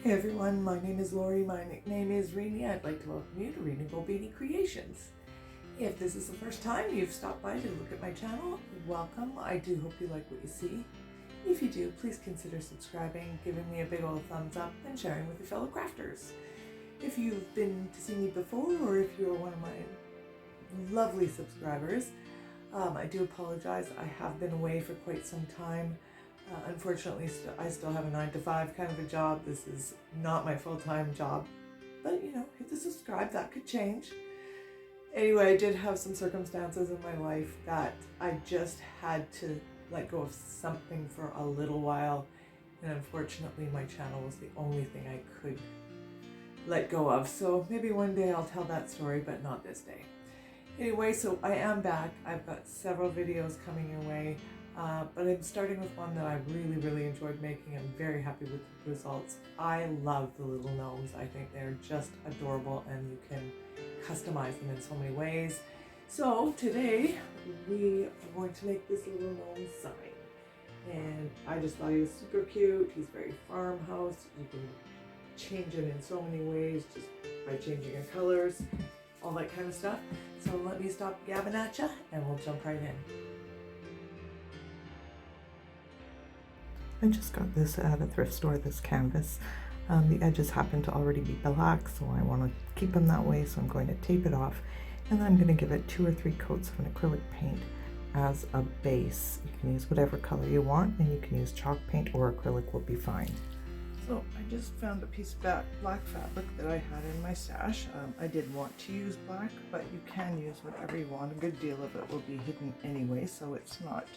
Hey everyone, my name is Lori, my nickname is Rainy. I'd like to welcome you to Renewable Beanie Creations. If this is the first time you've stopped by to look at my channel, welcome. I do hope you like what you see. If you do, please consider subscribing, giving me a big old thumbs up, and sharing with your fellow crafters. If you've been to see me before, or if you're one of my lovely subscribers, I do apologize. I have been away for quite some time. Unfortunately, I still have a 9-to-5 kind of a job. This is not my full-time job, but you know, hit the subscribe, that could change. Anyway, I did have some circumstances in my life that I just had to let go of something for a little while, and unfortunately my channel was the only thing I could let go of. So maybe one day I'll tell that story, but not this day. Anyway, so I am back. I've got several videos coming your way. But I'm starting with one that I really enjoyed making. I'm very happy with the results. I love the little gnomes. I think they're just adorable and you can customize them in so many ways. So today we are going to make this little gnome sign. And I just thought he was super cute. He's very farmhouse. You can change him in so many ways just by changing your colors, all that kind of stuff. So let me stop gabbing at ya and we'll jump right in. I just got this at a thrift store, this canvas. The edges happen to already be black, so I want to keep them that way, so I'm going to tape it off. And then I'm going to give it 2 or 3 coats of an acrylic paint as a base. You can use whatever color you want, and you can use chalk paint or acrylic will be fine. So I just found a piece of black fabric that I had in my stash. I did want to use black, but you can use whatever you want. A good deal of it will be hidden anyway, so it's not,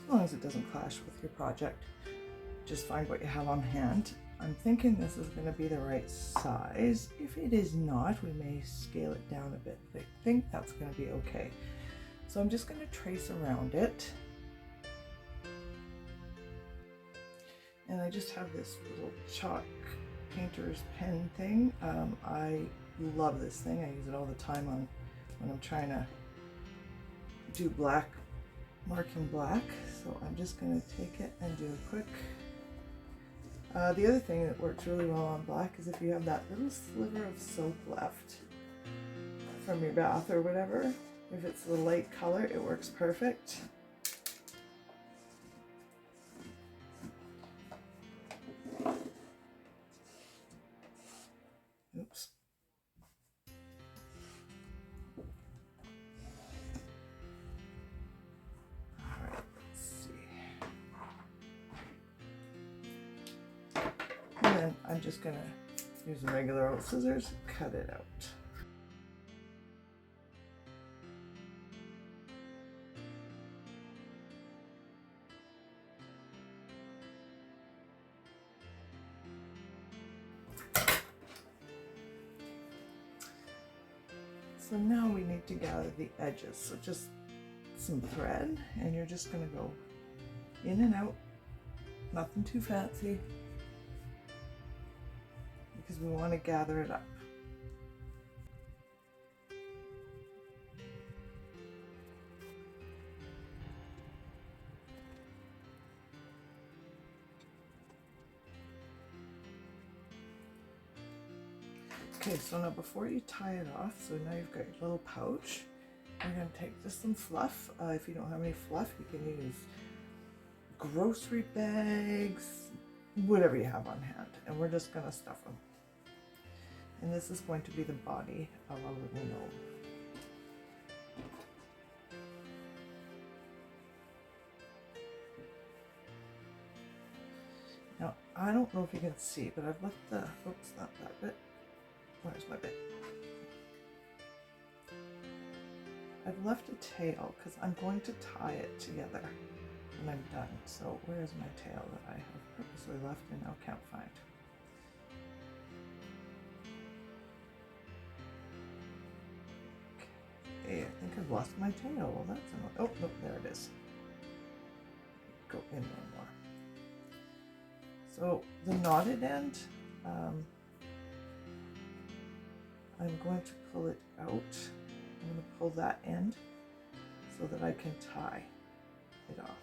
as long as it doesn't clash with your project. Just find what you have on hand. I'm thinking this is going to be the right size. If it is not, we may scale it down a bit. I think that's going to be okay. So I'm just going to trace around it. And I just have this little chalk painter's pen thing. I love this thing. I use it all the time when I'm trying to do black, marking black. So I'm just going to take it and do a quick. The other thing that works really well on black is if you have that little sliver of soap left from your bath or whatever. If it's a light color, it works perfect. Oops. All right, let's see. And then I'm just gonna use the regular old scissors, cut it out. So now we need to gather the edges. So just some thread, and you're just gonna go in and out, nothing too fancy, because we want to gather it up. Okay, so now before you tie it off, so now you've got your little pouch, you're going to take just some fluff. If you don't have any fluff, you can use grocery bags, whatever you have on hand, and we're just going to stuff them. And this is going to be the body of our little gnome. Now, I don't know if you can see, but I've left the, oops, not that bit. Where's my bit? I've left a tail because I'm going to tie it together when I'm done. So where's my tail that I have purposely left and now can't find? Okay, I think I've lost my tail. Well, that's another, oh, nope, there it is. Go in one more. So the knotted end, I'm going to pull it out. I'm going to pull that end so that I can tie it off.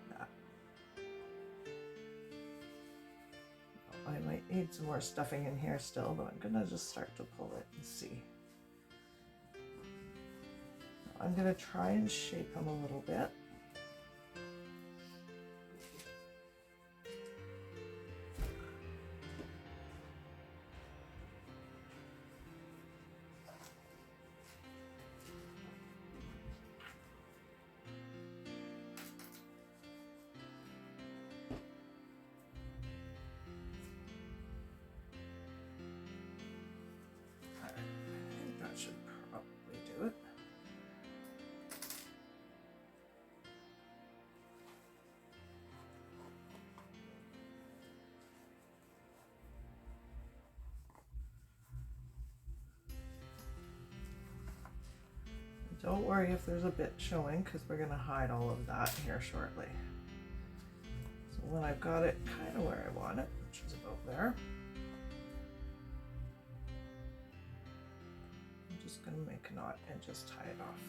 That. need some more stuffing in here still, but I'm gonna just start to pull it and see. I'm gonna try and shape them a little bit. That should probably do it. Don't worry if there's a bit showing, because we're going to hide all of that here shortly. So when I've got it kind of where I want it, which is about there, I'm just going to make a knot and just tie it off.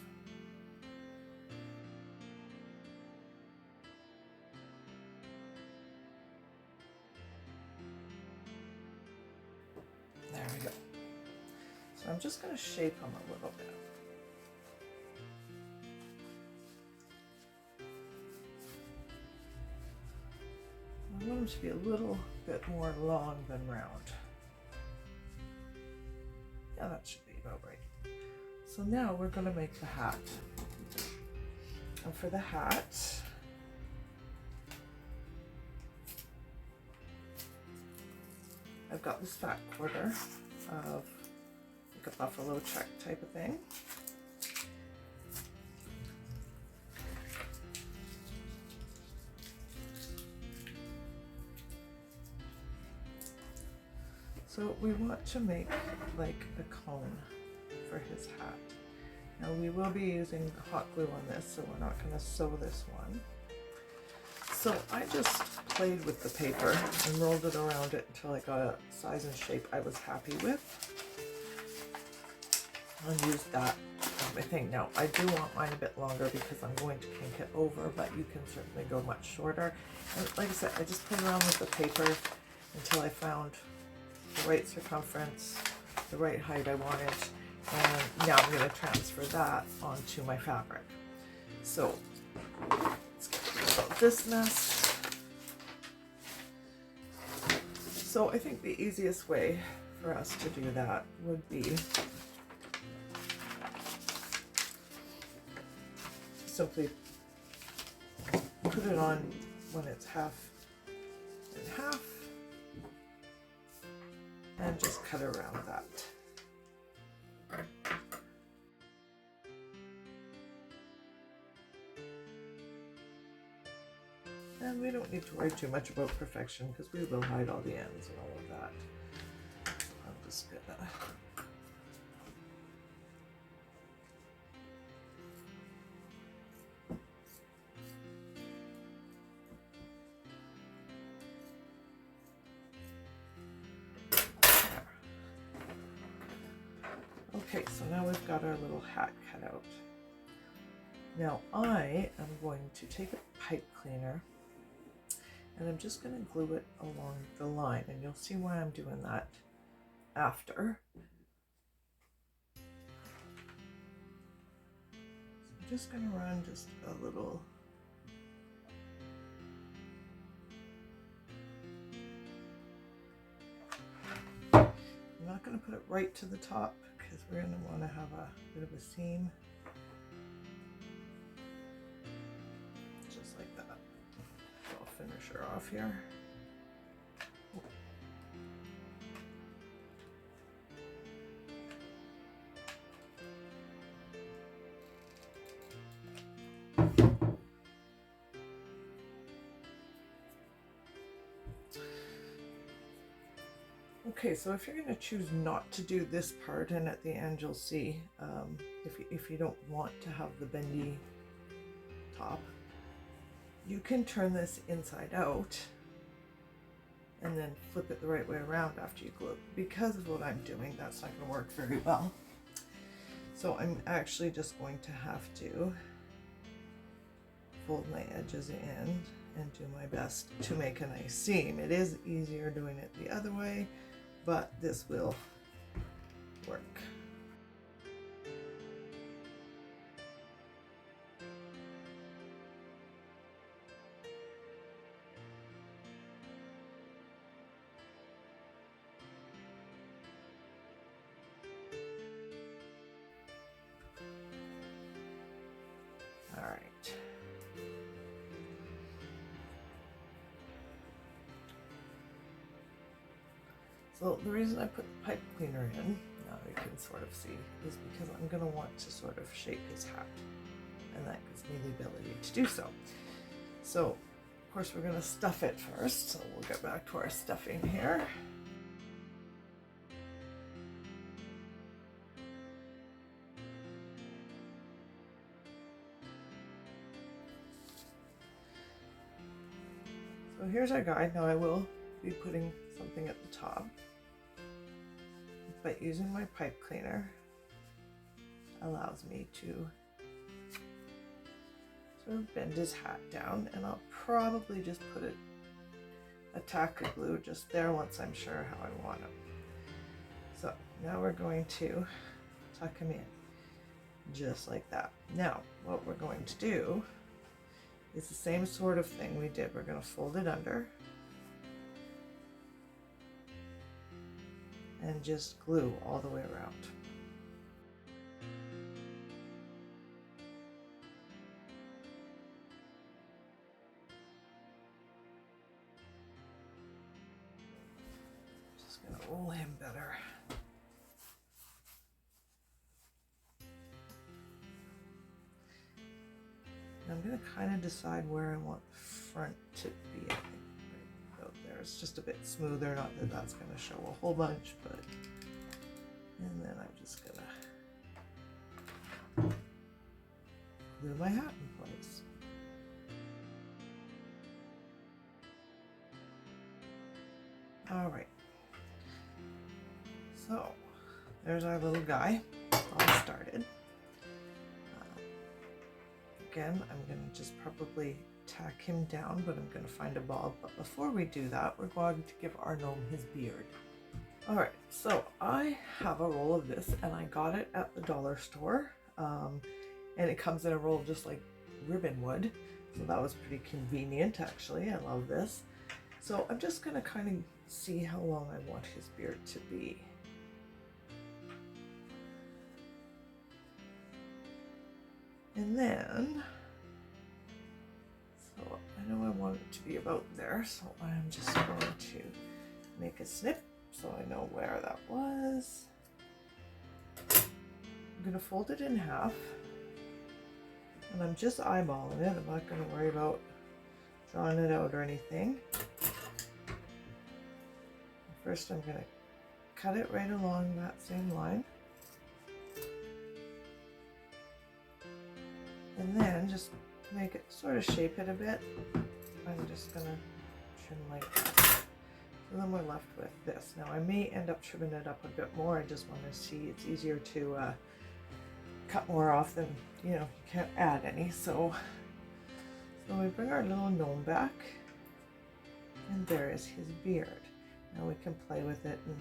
There we go. So I'm just going to shape them a little bit. I want them to be a little bit more long than round. Yeah, that should be about right. So now we're going to make the hat. And for the hat, I've got this fat quarter of like a buffalo check type of thing. So we want to make like a cone for his hat. Now we will be using hot glue on this, so we're not going to sew this one. So I just played with the paper and rolled it around it until I got a size and shape I was happy with. I'll use that as my thing. Now I do want mine a bit longer because I'm going to kink it over, but you can certainly go much shorter. And like I said, I just played around with the paper until I found the right circumference, the right height I wanted, and now I'm going to transfer that onto my fabric. So let's get rid of this mess. So I think the easiest way for us to do that would be simply put it on when it's half and half, and just cut around that. And we don't need to worry too much about perfection because we will hide all the ends and all of that. I'm just gonna Okay, so now we've got our little hat cut out. Now I am going to take a pipe cleaner and I'm just going to glue it along the line, and you'll see why I'm doing that after. So I'm just going to run just a little I'm not going to put it right to the top because we're going to want to have a bit of a seam. Just like that. So I'll finish her off here. Okay, so if you're going to choose not to do this part, and at the end you'll see if you don't want to have the bendy top, you can turn this inside out and then flip it the right way around after you glue. Because of what I'm doing, that's not going to work very well. So I'm actually just going to have to fold my edges in and do my best to make a nice seam. It is easier doing it the other way, but this will work. All right. So the reason I put the pipe cleaner in, now you can sort of see, is because I'm going to want to sort of shape his hat, and that gives me the ability to do so. So, of course, we're going to stuff it first, so we'll get back to our stuffing here. So here's our guide. Now I will be putting something at the top, but using my pipe cleaner allows me to sort of bend his hat down, and I'll probably just put a tack of glue just there once I'm sure how I want him. So now we're going to tuck him in just like that. Now what we're going to do is the same sort of thing we did. We're going to fold it under and just glue all the way around. Just going to roll him better. I'm going to kind of decide where I want the front to be. I think right about there. It's just a bit smoother, not that that's going to show a whole bunch, but, and then I'm just going to glue my hat in place. All right, so there's our little guy all started. Again, I'm going to just probably tack him down, but I'm going to find a bob. But before we do that, we're going to give our gnome his beard. All right, so I have a roll of this, and I got it at the dollar store, and it comes in a roll just like ribbon would, so that was pretty convenient actually. I love this. So I'm just going to kind of see how long I want his beard to be. And then, so I know I want it to be about there, so I'm just going to make a snip so I know where that was. I'm going to fold it in half, and I'm just eyeballing it. I'm not going to worry about drawing it out or anything. First, I'm going to cut it right along that same line. And then just make it, sort of shape it a bit. I'm just gonna trim like that. So then we're left with this. Now I may end up trimming it up a bit more. I just want to see, it's easier to cut more off than, you can't add any. So we bring our little gnome back, and there is his beard. Now we can play with it and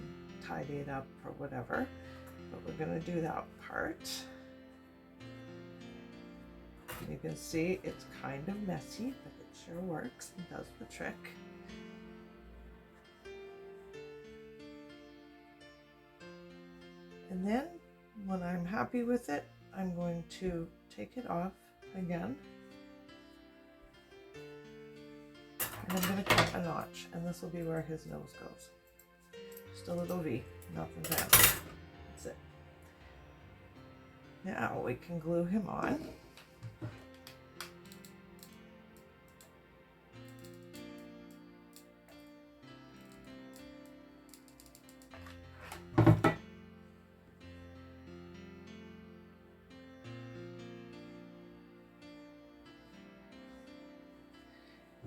tidy it up or whatever, but we're gonna do that part. You can see it's kind of messy, but it sure works and does the trick. And then when I'm happy with it, I'm going to take it off again. And I'm going to cut a notch, and this will be where his nose goes. Just a little V, nothing fancy. That's it. Now we can glue him on.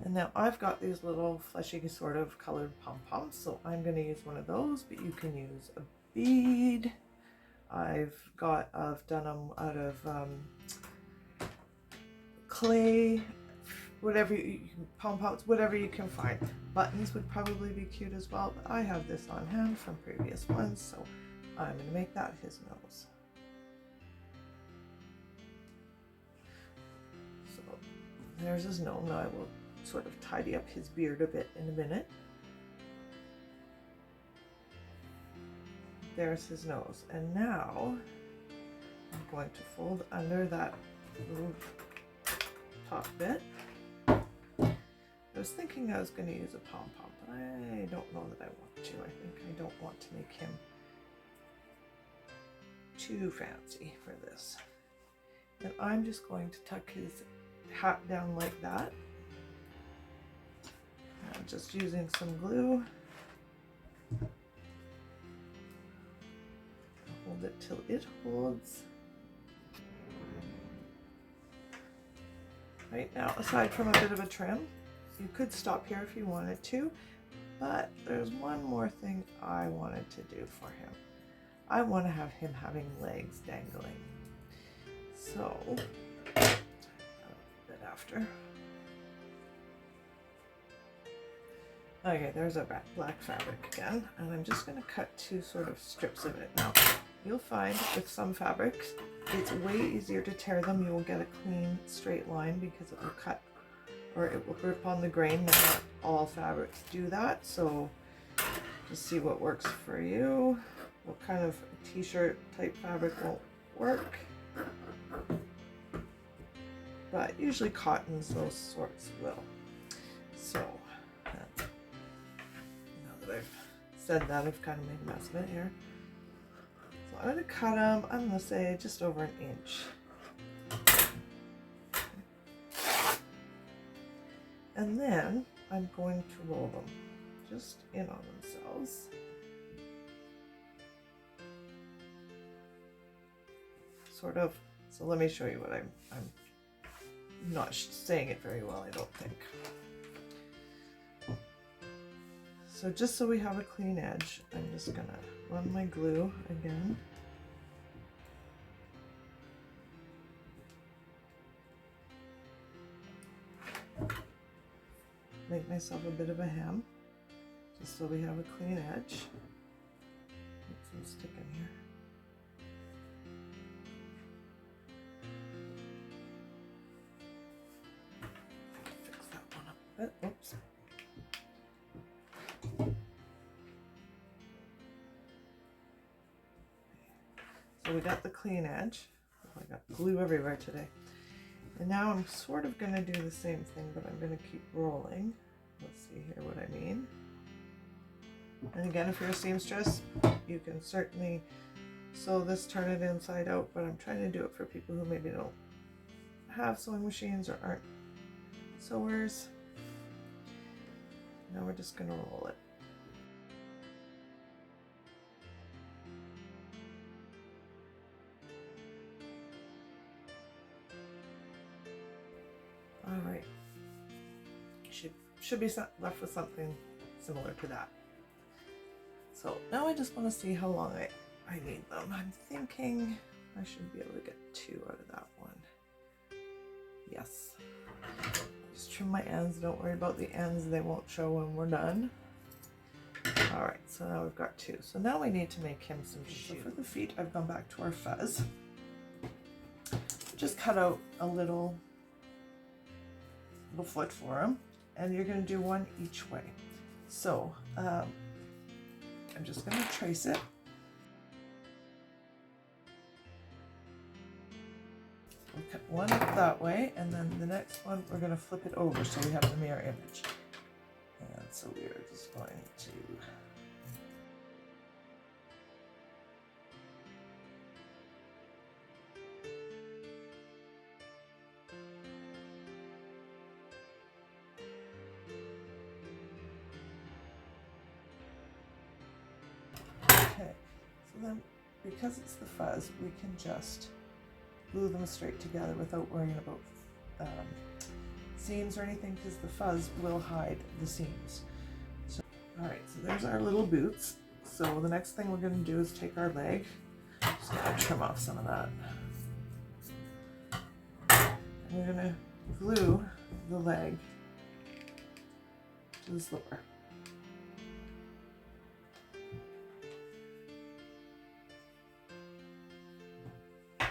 And now I've got these little fleshy sort of colored pom-poms, so I'm going to use one of those, but you can use a bead. I've done them out of clay whatever pom-poms, whatever you can find. Buttons would probably be cute as well, but I have this on hand from previous ones, so I'm going to make that his nose. So there's his gnome. Now I will sort of tidy up his beard a bit in a minute. There's his nose, and now I'm going to fold under that little top bit. I was thinking I was going to use a pom-pom, but I don't know that I want to. I think I don't want to make him too fancy for this. And I'm just going to tuck his hat down like that. I'm just using some glue. Hold it till it holds. Right now, aside from a bit of a trim, you could stop here if you wanted to, but there's one more thing I wanted to do for him. I want to have him having legs dangling. So, a bit after. Okay, there's our black fabric again, and I'm just going to cut 2 sort of strips of it. Now, you'll find with some fabrics, it's way easier to tear them. You will get a clean, straight line because it will cut or it will grip on the grain. Now, not all fabrics do that, so just see what works for you. What kind of t-shirt type fabric won't work, but usually cottons, those sorts will. So now that I've said that, I've kind of made a mess of it here. So I'm going to cut them, I'm going to say just over 1 inch. And then I'm going to roll them just in on themselves. Sort of. So let me show you what I'm not saying it very well, I don't think. So just so we have a clean edge, I'm just gonna run my glue again. Make myself a bit of a hem, just so we have a clean edge. Get some stick in here. Fix that one up a bit. Oops. So we got the clean edge. Oh, I got glue everywhere today. And now I'm sort of going to do the same thing, but I'm going to keep rolling. Let's see here what I mean. And again, if you're a seamstress, you can certainly sew this, turn it inside out, but I'm trying to do it for people who maybe don't have sewing machines or aren't sewers. Now we're just going to roll it. All right, should be left with something similar to that. So now I just want to see how long I need them. I'm thinking I should be able to get 2 out of that one. Yes. Just trim my ends. Don't worry about the ends. They won't show when we're done. All right, so now we've got 2. So now we need to make him some shoes. So for the feet, I've gone back to our fuzz. Just cut out a little foot for him, and you're going to do 1 each way. So I'm just going to trace it. We'll cut one up that way, and then the next one we're going to flip it over so we have the mirror image. And so we are just going to then, because it's the fuzz, we can just glue them straight together without worrying about seams or anything, because the fuzz will hide the seams. So, all right, so there's our little boots. So the next thing we're going to do is take our leg. Just going to trim off some of that. And we're going to glue the leg to the slipper.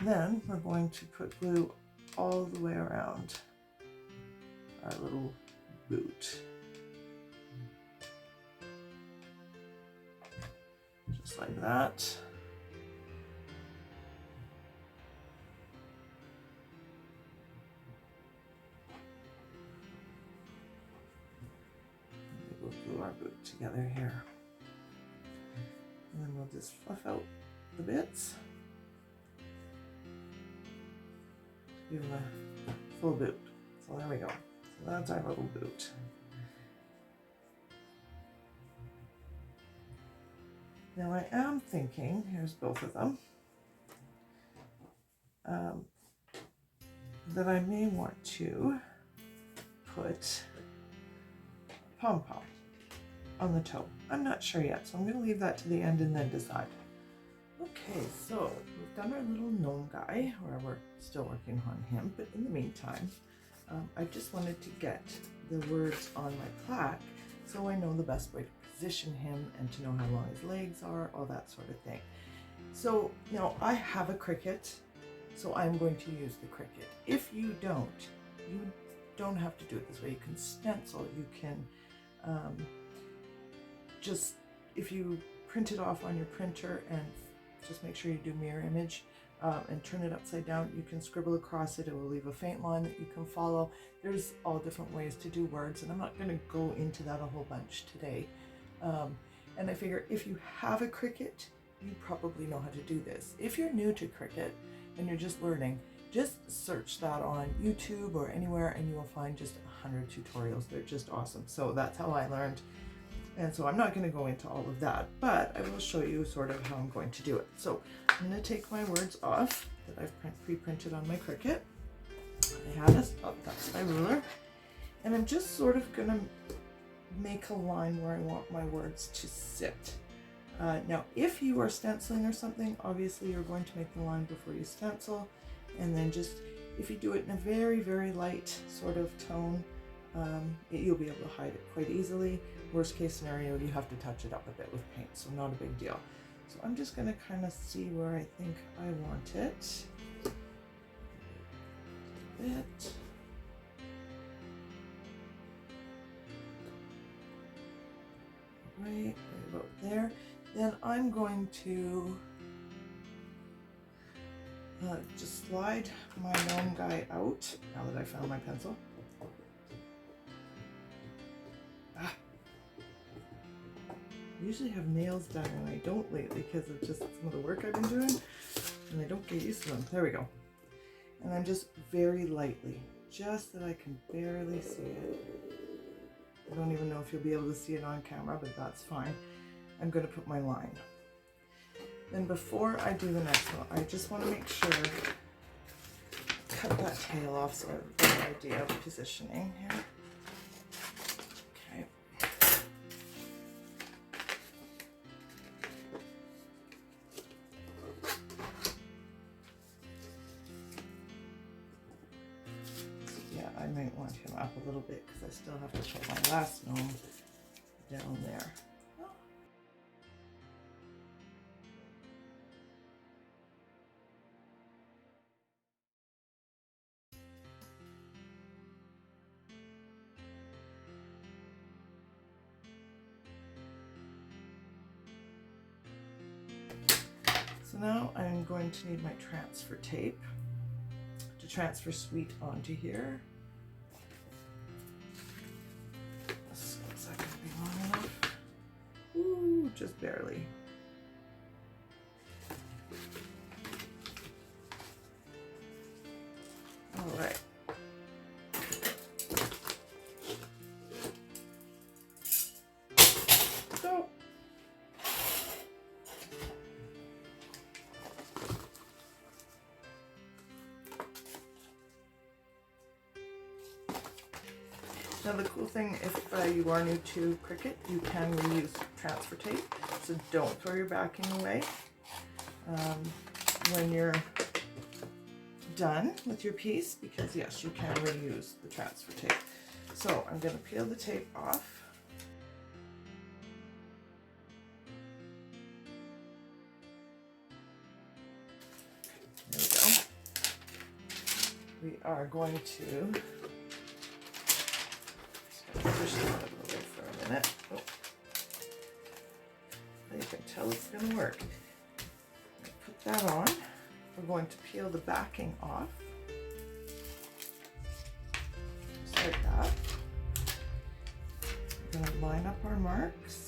Then we're going to put glue all the way around our little boot. Just like that. We'll glue our boot together here. And then we'll just fluff out the bits. Give them a full boot. So there we go. So that's our little boot. Now I am thinking, here's both of them, that I may want to put a pom-pom on the toe. I'm not sure yet, so I'm going to leave that to the end and then decide. Okay, so we've done our little gnome guy, or we're still working on him, but in the meantime, I just wanted to get the words on my plaque so I know the best way to position him and to know how long his legs are, all that sort of thing. So now I have a Cricut, so I'm going to use the Cricut. If you don't have to do it this way. You can stencil, you can just, if you print it off on your printer and just make sure you do mirror image and turn it upside down, you can scribble across it. It will leave a faint line that you can follow. There's all different ways to do words, and I'm not going to go into that a whole bunch today. And I figure if you have a Cricut, you probably know how to do this. If you're new to Cricut and you're just learning, just search that on YouTube or anywhere and you will find just 100 tutorials. They're just awesome. So that's how I learned. And so I'm not going to go into all of that, but I will show you sort of how I'm going to do it. So I'm going to take my words off that I've pre-printed on my Cricut. I had that's my ruler. And I'm just sort of going to make a line where I want my words to sit. Now, if you are stenciling or something, obviously you're going to make the line before you stencil. And then just, if you do it in a very, very light sort of tone, you'll be able to hide it quite easily. Worst case scenario, you have to touch it up a bit with paint, so not a big deal. So I'm just going to kind of see where I think I want it. A bit. Right about there. Then I'm going to just slide my gnome guy out now that I found my pencil. I usually have nails done and I don't lately because of just some of the work I've been doing and I don't get used to them. There we go. And I'm just very lightly, just that I can barely see it. I don't even know if you'll be able to see it on camera, but that's fine. I'm going to put my line. Then before I do the next one, I just want to make sure, cut that tail off so I have a better idea of positioning here. Okay. Yeah, I might want him up a little bit because I still have to put my last gnome down there. So now I'm going to need my transfer tape to transfer sweet onto here. This looks like it'll be long enough. Ooh, just barely. All right. So now the cool thing, if you are new to Cricut, you can reuse transfer tape, so don't throw your backing away when you're done with your piece, because yes, you can reuse the transfer tape. So I'm going to peel the tape off. There we go. We are going to push that out of the way for a minute. Oh. You can tell it's going to work. Put that on. We're going to peel the backing off. Just like that. We're going to line up our marks.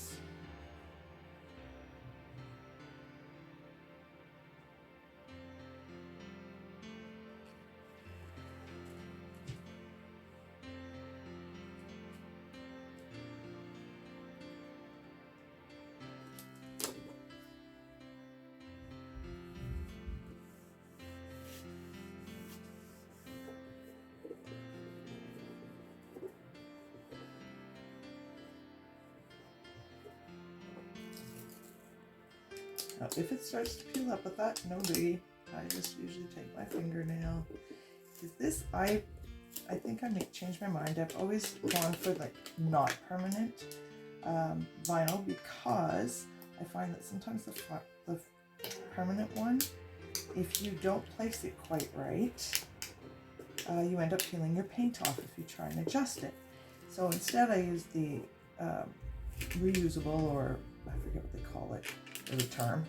Now, if it starts to peel up with that, no biggie. I just usually take my fingernail. Is this, I think I may change my mind. I've always gone for like not permanent vinyl, because I find that sometimes the permanent one, if you don't place it quite right, you end up peeling your paint off if you try and adjust it. So instead I use the reusable, or I forget what they call it, the term,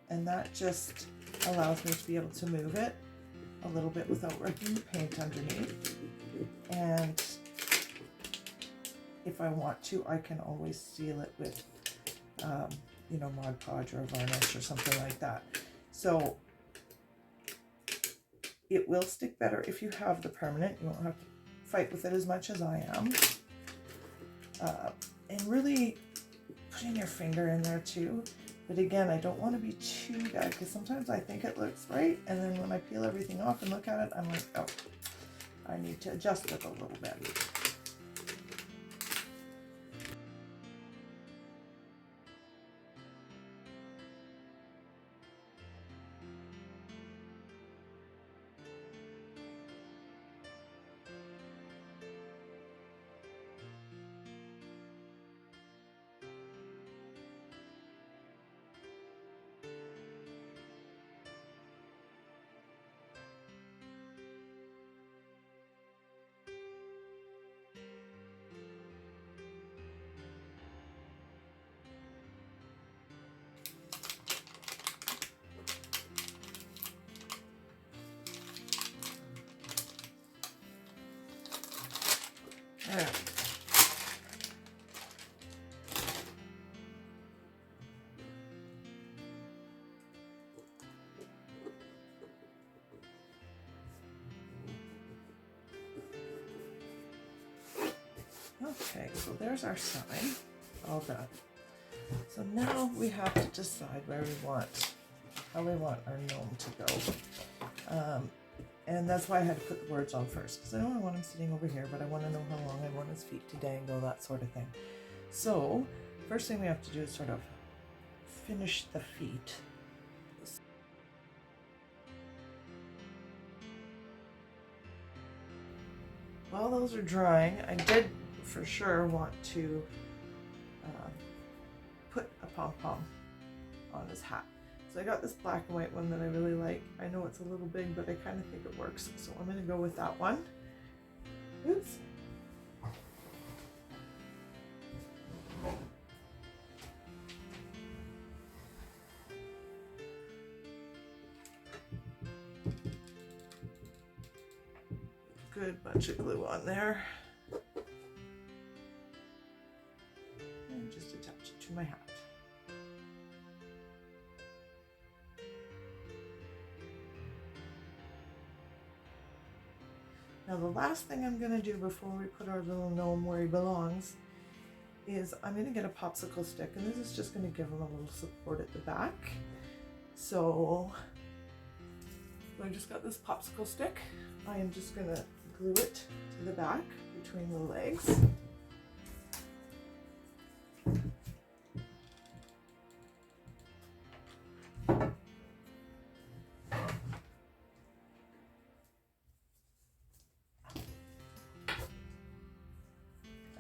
and that just allows me to be able to move it a little bit without wrecking the paint underneath. And if I want to, I can always seal it with you know, Mod Podge or varnish or something like that. So it will stick better if you have the permanent. You won't have to fight with it as much as I am. And really putting your finger in there too. But again, I don't want to be too bad, because sometimes I think it looks right, and then when I peel everything off and look at it, I'm like, oh, I need to adjust it a little bit. All right. Okay, so there's our sign, all done. So now we have to decide where we want, how we want our gnome to go. And that's why I had to put the words on first, because I don't want him sitting over here, but I want to know how long I want his feet to dangle, that sort of thing. So first thing we have to do is sort of finish the feet. While those are drying, I did for sure want to put a pom-pom on his hat. So I got this black and white one that I really like. I know it's a little big, but I kind of think it works. So I'm going to go with that one. Oops. Good bunch of glue on there. And just attach it to my hat. Now the last thing I'm going to do before we put our little gnome where he belongs is I'm going to get a popsicle stick, and this is just going to give him a little support at the back. So I just got this popsicle stick. I am just going to glue it to the back between the legs.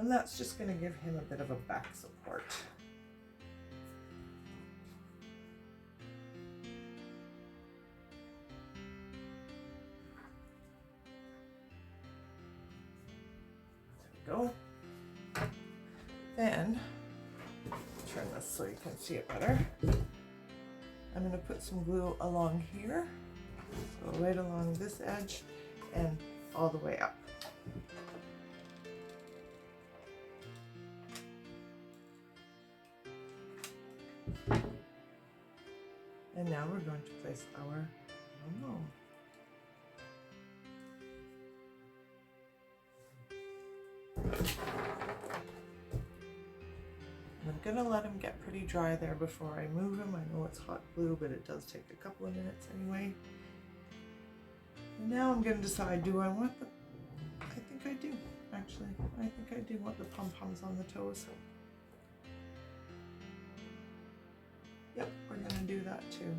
And that's just going to give him a bit of a back support. There we go. Then, turn this so you can see it better. I'm going to put some glue along here, so right along this edge and all the way up. And now we're going to place our gnome. I'm going to let him get pretty dry there before I move him. I know it's hot glue, but it does take a couple of minutes anyway. And now I'm going to decide, do I want the, I think I do, actually. I think I do want the pom-poms on the toes. Yep, we're going to do that too.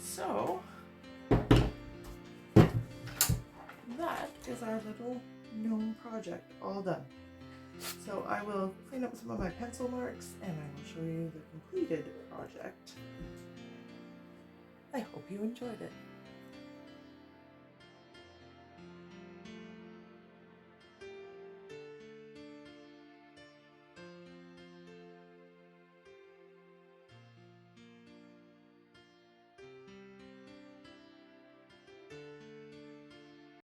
So that is our little gnome project all done. So I will clean up some of my pencil marks and I will show you the completed project. I hope you enjoyed it.